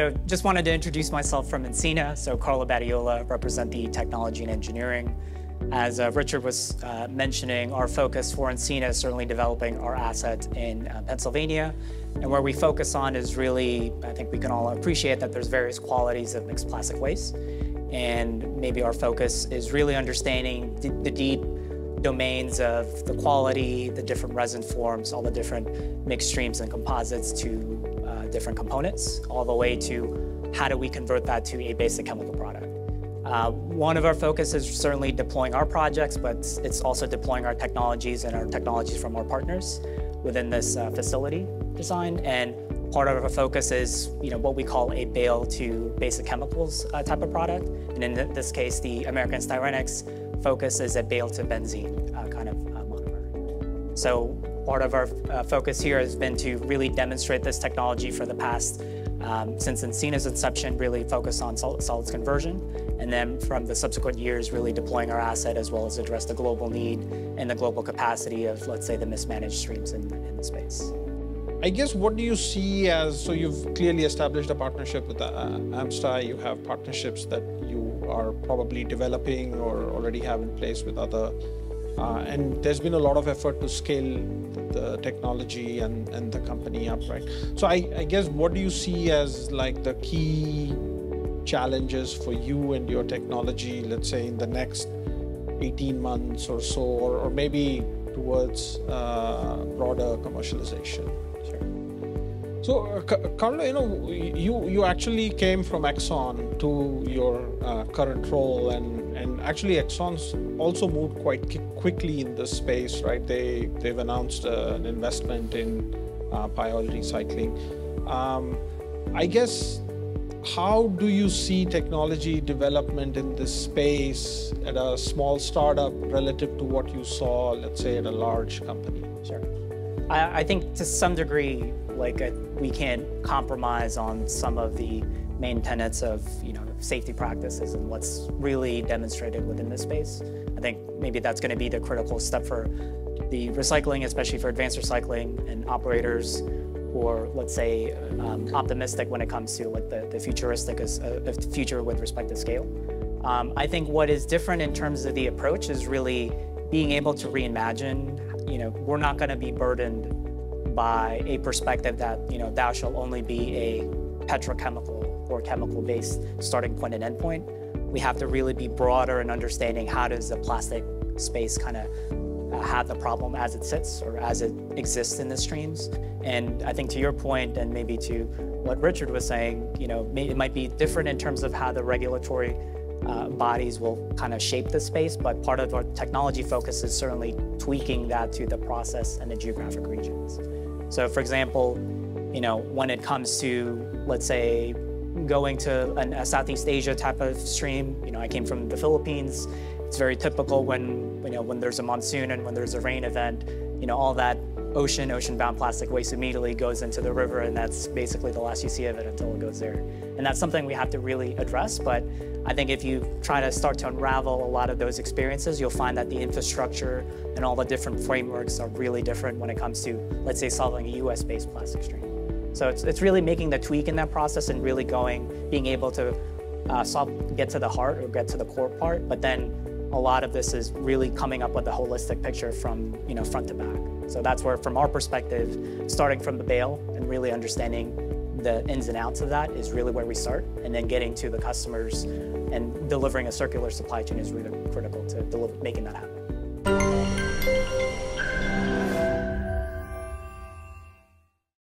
So just wanted to introduce myself from Encina. So Carlo Badiola, represent the technology and engineering. As Richard was mentioning, our focus for Encina is certainly developing our asset in Pennsylvania. And where we focus on is really, I think we can all appreciate that there's various qualities of mixed plastic waste. And maybe our focus is really understanding the deep domains of the quality, the different resin forms, all the different mixed streams and composites to different components, all the way to how do we convert that to a basic chemical product. One of our focus is certainly deploying our projects, but it's also deploying our technologies and our technologies from our partners within this facility design. And part of our focus is what we call a bale to basic chemicals type of product. And in this case, the American Styrenics focus is a bale to benzene kind of monomer. So part of our focus here has been to really demonstrate this technology for the past, since Encina's inception, really focus on solids conversion. And then from the subsequent years, really deploying our asset as well as address the global need and the global capacity of, let's say, the mismanaged streams in the space. I guess, what do you see as, so you've clearly established a partnership with AmSty, you have partnerships that you are probably developing or already have in place with other, and there's been a lot of effort to scale the technology and the company up, right? So I guess, what do you see as like the key challenges for you and your technology, let's say in the next 18 months or so, or maybe towards broader commercialization? So, Carlo, you actually came from Exxon to your current role, and actually Exxon's also moved quite quickly in this space, right? They've announced an investment in pyol recycling. I guess, how do you see technology development in this space at a small startup relative to what you saw, let's say, at a large company? Sure. I think to some degree, we can't compromise on some of the main tenets of safety practices and what's really demonstrated within this space. I think maybe that's going to be the critical step for the recycling, especially for advanced recycling and operators, or let's say optimistic when it comes to the futuristic future with respect to scale. I think what is different in terms of the approach is really being able to reimagine. We're not going to be burdened by a perspective that thou shall only be a petrochemical or chemical-based starting point and end point. We have to really be broader in understanding how does the plastic space kind of have the problem as it sits or as it exists in the streams. And I think to your point, and maybe to what Richard was saying, it might be different in terms of how the regulatory bodies will kind of shape the space, but part of our technology focus is certainly tweaking that to the process and the geographic regions. So for example, when it comes to, let's say, going to a Southeast Asia type of stream, I came from the Philippines. It's very typical when there's a monsoon and when there's a rain event, all that ocean-bound plastic waste immediately goes into the river, and that's basically the last you see of it until it goes there. And that's something we have to really address, but I think if you try to start to unravel a lot of those experiences, you'll find that the infrastructure and all the different frameworks are really different when it comes to, let's say, solving a US-based plastic stream. So it's really making the tweak in that process and really being able to get to the heart or get to the core part, but then a lot of this is really coming up with a holistic picture from front to back. So that's where, from our perspective, starting from the bale and really understanding the ins and outs of that is really where we start, and then getting to the customers and delivering a circular supply chain is really critical to making that happen.